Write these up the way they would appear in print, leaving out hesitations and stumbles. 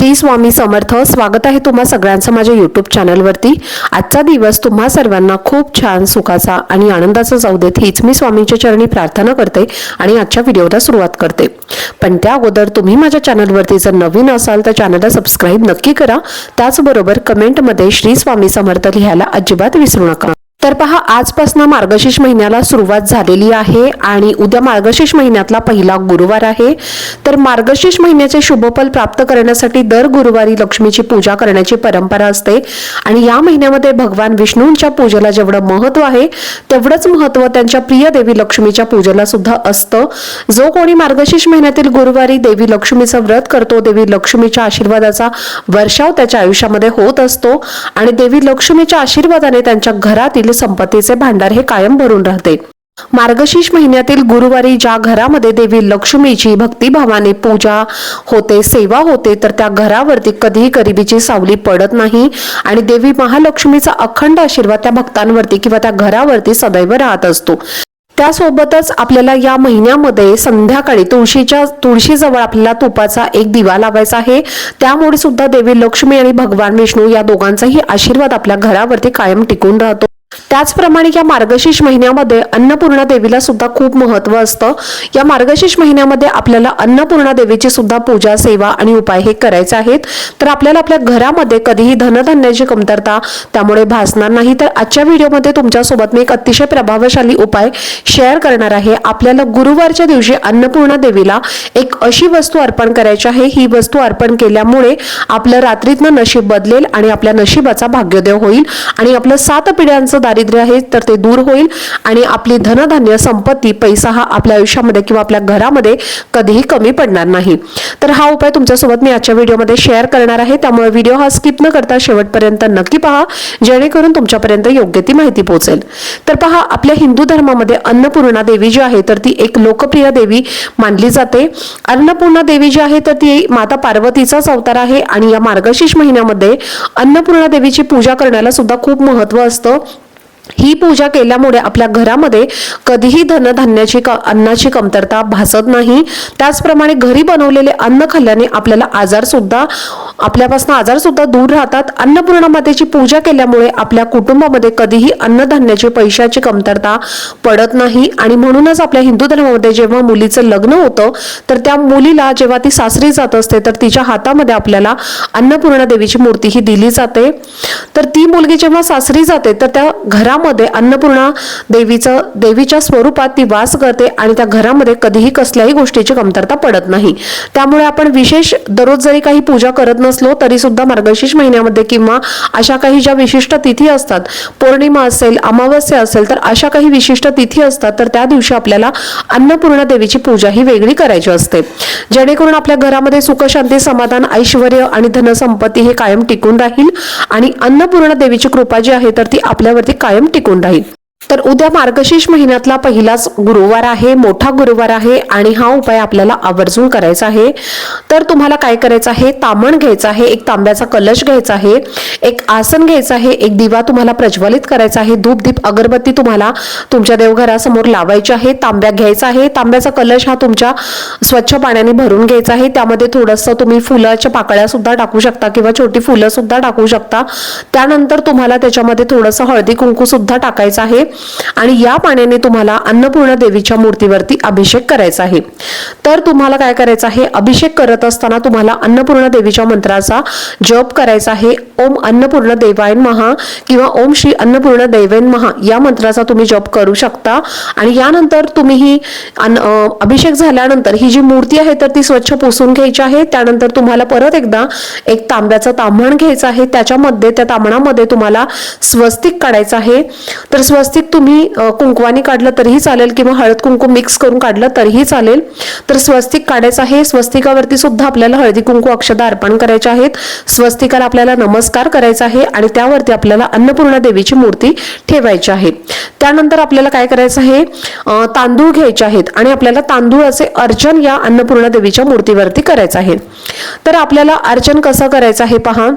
श्री स्वामी समर्थ। स्वागत आहे तुम्हा सगळ्यांचं माझ्या यूट्यूब चॅनलवरती। आजचा दिवस तुम्हा सर्वांना खूप छान सुखाचा आणि आनंदाचा जाऊ देत हीच मी स्वामींच्या चरणी प्रार्थना करते आणि आजच्या व्हिडिओला सुरुवात करते। पण त्या अगोदर तुम्ही माझ्या चॅनलवरती जर नवीन असाल तर चॅनलला सबस्क्राइब नक्की करा। त्याचबरोबर कमेंटमध्ये श्री स्वामी समर्थ लिहायला अजिबात विसरू नका। तर पहा, आजपासून मार्गशीर्ष महिन्याला सुरुवात झालेली आहे आणि उद्या मार्गशीर्ष महिन्यातला पहिला गुरुवार आहे। तर मार्गशीर्ष महिन्याचे शुभफल प्राप्त करण्यासाठी दर गुरुवारी लक्ष्मीची पूजा करण्याची परंपरा असते आणि या महिन्यामध्ये भगवान विष्णूंच्या पूजेला जेवढं महत्त्व आहे तेवढंच महत्त्व त्यांच्या प्रिय देवी लक्ष्मीच्या पूजेला सुद्धा असतं। जो कोणी मार्गशीर्ष महिन्यातील गुरुवारी देवी लक्ष्मीचं व्रत करतो, देवी लक्ष्मीच्या आशीर्वादाचा वर्षाव त्याच्या आयुष्यामध्ये होत असतो आणि देवी लक्ष्मीच्या आशीर्वादाने त्यांच्या घरातील संपत्तीचे भांडार हे कायम भरून राहते। मार्गशीर्ष महिन्यातील गुरुवारी ज्या घरामध्ये देवी लक्ष्मीची भक्तिभावाने पूजा होते, सेवा होते, तर त्या घरावरती कधीही गरिबीची सावली पडत नाही आणि देवी महालक्ष्मीचा अखंड आशीर्वाद त्या भक्तांवरती किंवा त्या घरावरती सदैव राहत असतो। त्यासोबतच आपल्याला या महिन्यामध्ये संध्याकाळी तुळशीजवळ आपल्याला तुपाचा एक दिवा लावायचा आहे। त्यामुळे सुद्धा देवी लक्ष्मी आणि भगवान विष्णू या दोघांचाही आशीर्वाद आपल्या घरावरती कायम टिकून राहतो। त्याचप्रमाणे या मार्गशीर्ष महिन्यामध्ये अन्नपूर्णा देवीला सुद्धा खूप महत्त्व असतं। या मार्गशीर्ष महिन्यामध्ये आपल्याला अन्नपूर्णा देवीची सुद्धा पूजा, सेवा आणि उपाय हे करायचे आहेत। तर आपल्याला आपल्या घरामध्ये कधीही धनधान्याची कमतरता त्यामुळे भासणार नाही। तर आजच्या व्हिडिओमध्ये तुमच्यासोबत मी एक अतिशय प्रभावशाली उपाय शेअर करणार आहे। आपल्याला गुरुवारच्या दिवशी अन्नपूर्णा देवीला एक अशी वस्तू अर्पण करायची आहे। ही वस्तू अर्पण केल्यामुळे आपलं रात्रीतनं नशीब बदलेल आणि आपल्या नशिबाचा भाग्योदय होईल आणि आपलं 7 पिढ्यांचं दारिद्र्य आहे तर ते दूर होईल आणि आपली धनधान्य, संपत्ती, पैसा हा आपल्या आयुष्यामध्ये किंवा आपल्या घरामध्ये कधीही कमी पडणार नाही। तर हा उपाय तुमच्यासोबत मी आजच्या व्हिडिओमध्ये शेअर करणार आहे। त्यामुळे व्हिडिओ हा स्किप न करता शेवटपर्यंत नक्की पहा, जेणेकरून तुमच्यापर्यंत योग्य ती माहिती पोहोचेल। तर पहा, आपल्या हिंदू धर्मामध्ये अन्नपूर्णा देवी जी आहे तर ती एक लोकप्रिय देवी मानली जाते। अन्नपूर्णा देवी जी आहे तर ती माता पार्वतीचाच अवतार आहे आणि या मार्गशीर्ष महिन्यामध्ये अन्नपूर्णा देवीची पूजा करण्याला सुद्धा खूप महत्त्व असतं। ही पूजा केल्यामुळे आपल्या घरामध्ये कधीही धनधान्याची अन्नाची कमतरता भासत नाही। त्याचप्रमाणे घरी बनवलेले अन्न खाल्ल्याने आपल्यापासून आजार सुद्धा दूर राहतात। अन्नपूर्णा मातेची पूजा केल्यामुळे आपल्या कुटुंबामध्ये कधीही अन्नधान्याची, पैशाची कमतरता पडत नाही आणि म्हणूनच आपल्या हिंदू धर्मामध्ये जेव्हा मुलीचं लग्न होतं तर त्या मुलीला जेव्हा ती सासरी जात असते तर तिच्या हातामध्ये आपल्याला अन्नपूर्णा देवीची मूर्ती ही दिली जाते। तर ती मुलगी जेव्हा सासरी जाते तर त्या घरामध्ये अन्नपूर्णा देवीच्या स्वरूपात ती वास करते आणि त्या घरामध्ये कधीही कसल्याही गोष्टीची कमतरता पडत नाही। त्यामुळे आपण विशेष दररोज जरी काही पूजा करत नसलो तरी सुद्धा मार्गशीर्ष महिन्यामध्ये किंवा अशा काही ज्या विशिष्ट तिथी असतात, पौर्णिमा असेल, अमावस्या असेल, तर अशा काही विशिष्ट तिथी असतात तर त्या दिवशी आपल्याला अन्नपूर्णा देवीची पूजा ही वेगळी करायची असते, जेणेकरून आपल्या घरामध्ये सुख, शांती, समाधान, ऐश्वर्य आणि धनसंपत्ती हे कायम टिकून राहील आणि अन्नपूर्णा देवीची कृपा जी आहे तर ती आपल्यावरती कायम टिकून राहील। तर उद्या मार्गशीर्ष महिन्यातला पहिलाच गुरुवार आहे, मोठा गुरुवार आहे आणि हा उपाय आपल्याला आवर्जून करायचा आहे। तर तुम्हाला काय करायचं आहे, तामण घ्यायचं आहे, एक तांब्याचा कलश घ्यायचा आहे, एक आसन घ्यायचं आहे, एक दिवा तुम्हाला प्रज्वलित करायचा आहे, धूप, दीप, अगरबत्ती तुम्हाला तुमच्या देवघरासमोर लावायची आहे, तांब्या घ्यायचा आहे। तांब्याचा कलश हा तुमच्या स्वच्छ पाण्याने भरून घ्यायचा आहे। त्यामध्ये थोडंसं तुम्ही फुलाच्या पाकळ्या सुद्धा टाकू शकता किंवा छोटी फुलं सुद्धा टाकू शकता। त्यानंतर तुम्हाला त्याच्यामध्ये थोडंसं हळदी कुंकू सुद्धा टाकायचं आहे आणि या पाण्याने तुम्हाला अन्नपूर्णा देवीच्या मूर्तीवरती अभिषेक करायचा आहे। तर तुम्हाला काय करायचं आहे, अभिषेक करत असताना तुम्हाला अन्नपूर्णा देवीच्या मंत्राचा जप करायचा आहे। ओम अन्नपूर्णा देवाय नमः किंवा ओम श्री अन्नपूर्णा देवाय नमः या मंत्राचा तुम्ही जप करू शकता आणि यानंतर तुम्ही ही अभिषेक झाल्यानंतर ही जी मूर्ती आहे तर ती स्वच्छ पुसून घ्यायची आहे। त्यानंतर तुम्हाला परत एकदा एक तांब्याचं ताम्हण घ्यायचं आहे, त्या ताम्हणामध्ये तुम्हाला स्वस्तिक काढायचं आहे। तर स्वस्तिक तुम्ही कुंकवानी काढलं तरीही चालेल किंवा हळद कुंकू मिक्स करून काढलं तरीही चालेल। तर स्वस्तिक काढायचं आहे। स्वस्तिकावरती सुद्धा आपल्याला हळदी कुंकू अक्षता अर्पण करायचे आहेत। स्वस्तिकाला आपल्याला नमस्कार करायचा आहे आणि त्यावरती आपल्याला अन्नपूर्णा देवीची मूर्ती ठेवायची आहे। त्यानंतर आपल्याला काय करायचं आहे, तांदूळ घ्यायचे आहेत आणि आपल्याला तांदूळाचे अर्चन या अन्नपूर्णा देवीच्या मूर्तीवरती करायचं आहे। तर आपल्याला अर्चन कसं करायचं आहे पहा,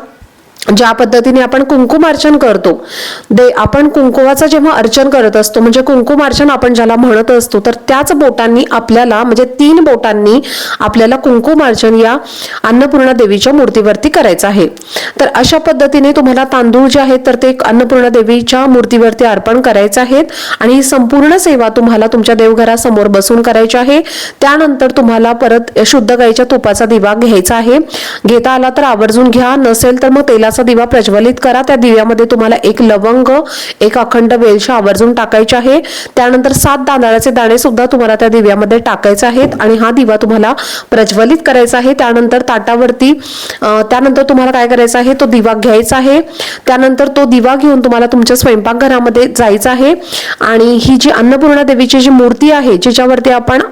ज्या पद्धतीने आपण कुंकुमार्चन करतो, आपण कुंकुवाचं जेव्हा अर्चन करत असतो म्हणजे कुंकुमार्चन आपण ज्याला म्हणत असतो, तर त्याच बोटांनी आपल्याला म्हणजे 3 बोटांनी आपल्याला कुंकुमार्चन या अन्नपूर्णा देवीच्या मूर्तीवरती करायचं आहे. तर अशा पद्धतीने तुम्हाला तांदूळ जे आहेत तर ते अन्नपूर्णा देवीच्या मूर्तीवरती अर्पण करायचे आहेत आणि ही संपूर्ण सेवा तुम्हाला तुमच्या देवघरासमोर बसून करायची आहे. त्यानंतर तुम्हाला परत शुद्ध गाईच्या तुपाचा दिवा घ्यायचा आहे. घेता आला तर आवर्जून घ्या, नसेल तर मग तेलाचा दिवा प्रज्वलित करा. त्या दिव्यामध्ये तुम्हाला 1 लवंग, 1 अखंड वेलची आवर्जून टाकायची आहे. त्यानंतर 7 तांदळाचे दाणे सुद्धा तुम्हाला त्या दिव्यामध्ये टाकायचे आहेत आणि हा दिवा तुम्हाला प्रज्वलित करायचा आहे. त्यानंतर ताटावरती त्यानंतर तुम्हाला काय करायचं आहे, तो दिवा घ्यायचा आहे. त्यानंतर तो दिवा घेऊन तुम्हाला तुमच्या स्वयंपाकघरामध्ये जायचं आहे आणि ही जी अन्नपूर्णा देवीची जी मूर्ती आहे जिच्यावरती आपण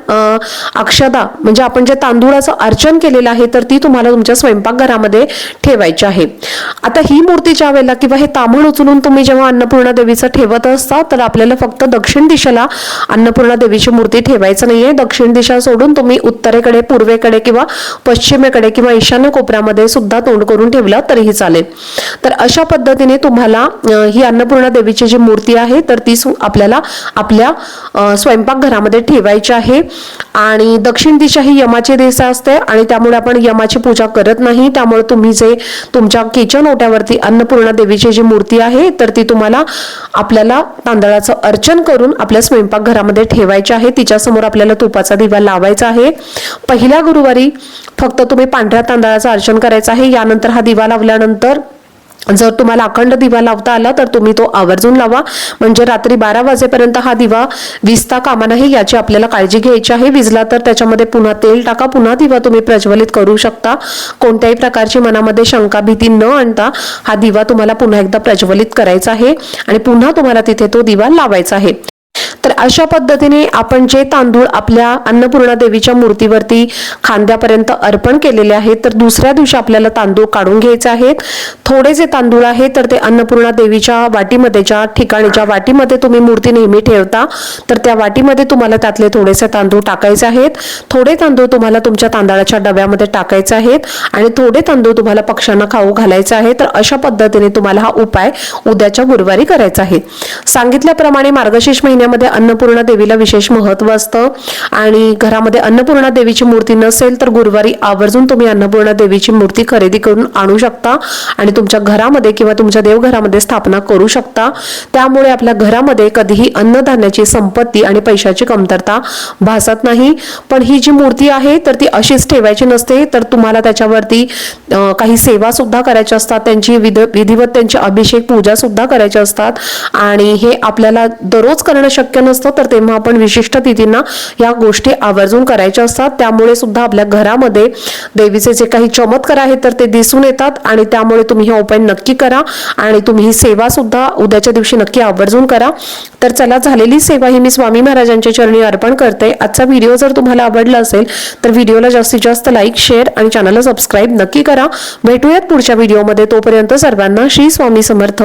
अक्षदा म्हणजे आपण जे तांदूळाचं अर्चन केलेलं आहे तर ती तुम्हाला तुमच्या स्वयंपाकघरामध्ये ठेवायची आहे. आता ही मूर्ती ज्या वेळेला किंवा हे तांबूळ उचलून तुम्ही जेव्हा अन्नपूर्णा देवीचं ठेवत असता तर आपल्याला फक्त दक्षिण दिशेला अन्नपूर्णा देवीची मूर्ती ठेवायचं नाहीये. दक्षिण दिशा सोडून तुम्ही उत्तरेकडे, पूर्वेकडे किंवा पश्चिमेकडे किंवा ईशान्य कोपऱ्यामध्ये सुद्धा तोंड करून ठेवलं तरीही चालेल. तर अशा पद्धतीने तुम्हाला ही अन्नपूर्णा देवीची जी मूर्ती आहे तर ती आपल्याला आपल्या स्वयंपाकघरामध्ये ठेवायची आहे. आणि दक्षिण दिशा ही यमाची दिशा असते आणि त्यामुळे आपण यमाची पूजा करत नाही. त्यामुळे तुम्ही जे तुमच्या किचन ओट्यावरती अन्नपूर्णा देवीची जी मूर्ती आहे तर ती तुम्हाला आपल्याला तांदळाचं अर्चन करून आपल्या स्वयंपाकघरामध्ये ठेवायची आहे. तिच्यासमोर आपल्याला तुपाचा दिवा लावायचा आहे. पहिल्या गुरुवारी फक्त तुम्ही पांढऱ्या तांदळाचं अर्चन करायचं आहे. यानंतर हा दिवा लावल्यानंतर जर तुम्हाला अखंड दिवा लावता आला तर तुम्ही तो आवर्जून लावा, म्हणजे रात्री 12 वाजेपर्यंत हा दिवा विजता कामा नये याची आपल्याला काळजी घ्यायची आहे. विजला तर त्याच्यामध्ये पुन्हा तेल टाका, पुन्हा दिवा तुम्ही प्रज्वलित करू शकता. कोणत्याही प्रकारची मनामध्ये शंका भीती न आणता हा दिवा तुम्हाला पुन्हा एकदा प्रज्वलित करायचा आहे आणि पुन्हा तुम्हाला तिथे तो दिवा लावायचा आहे. तर अशा पद्धतीने आपण जे तांदूळ आपल्या अन्नपूर्णा देवीच्या मूर्तीवरती खांद्यापर्यंत अर्पण केलेले आहेत तर दुसऱ्या दिवशी आपल्याला तांदूळ काढून घ्यायचे आहेत. थोडे जे तांदूळ आहेत तर ते अन्नपूर्णा देवीच्या वाटीमध्ये, ज्या ठिकाणी ज्या वाटीमध्ये तुम्ही मूर्ती नेहमी ठेवता तर त्या वाटीमध्ये तुम्हाला त्यातले थोडेसे तांदूळ टाकायचे आहेत. थोडे तांदूळ तुम्हाला तुमच्या तांदळाच्या डब्यामध्ये टाकायचे आहेत आणि थोडे तांदूळ तुम्हाला पक्ष्यांना खाऊ घालायचे आहे. तर अशा पद्धतीने तुम्हाला हा उपाय उद्याच्या गुरुवारी करायचा आहे. सांगितल्याप्रमाणे मार्गशीर्ष महिन्यामध्ये अन्नपूर्णा देवीला विशेष महत्त्व असतं आणि घरामध्ये अन्नपूर्णा देवीची मूर्ती नसेल तर गुरुवारी आवर्जून तुम्ही अन्नपूर्णा देवीची मूर्ती खरेदी करून आणू शकता आणि तुमच्या घरामध्ये किंवा तुमच्या देवघरामध्ये स्थापना करू शकता. त्यामुळे आपल्या घरामध्ये कधीही अन्नधान्याची, संपत्ती आणि पैशाची कमतरता भासत नाही. पण ही जी मूर्ती आहे तर ती अशीच ठेवायची नसते, तर तुम्हाला त्याच्यावरती काही सेवा सुद्धा करायच्या असतात, त्यांची विधिवत त्यांची अभिषेक पूजा सुद्धा करायच्या असतात आणि हे आपल्याला दररोज करणं शक्य नसतं. तर तेव्हा आपण विशिष्ट तिथींना या गोष्टी आवर्जून करायच्या असतात. त्यामुळे सुद्धा आपल्या घरामध्ये देवीचे जे काही चमत्कार आहेत तर ते दिसून येतात आणि त्यामुळे तुम्ही हा उपाय नक्की करा आणि तुम्ही ही सेवा सुद्धा उद्याच्या दिवशी नक्की आवर्जून करा. तर चला, झालेली सेवा ही मी स्वामी महाराजांच्या चरणी अर्पण करते. आजचा व्हिडिओ जर तुम्हाला आवडला असेल तर व्हिडिओला जास्तीत जास्त लाईक, शेअर आणि चॅनलला सबस्क्राईब नक्की करा. भेटूयात पुढच्या व्हिडिओमध्ये. तोपर्यंत सर्वांना श्री स्वामी समर्थ.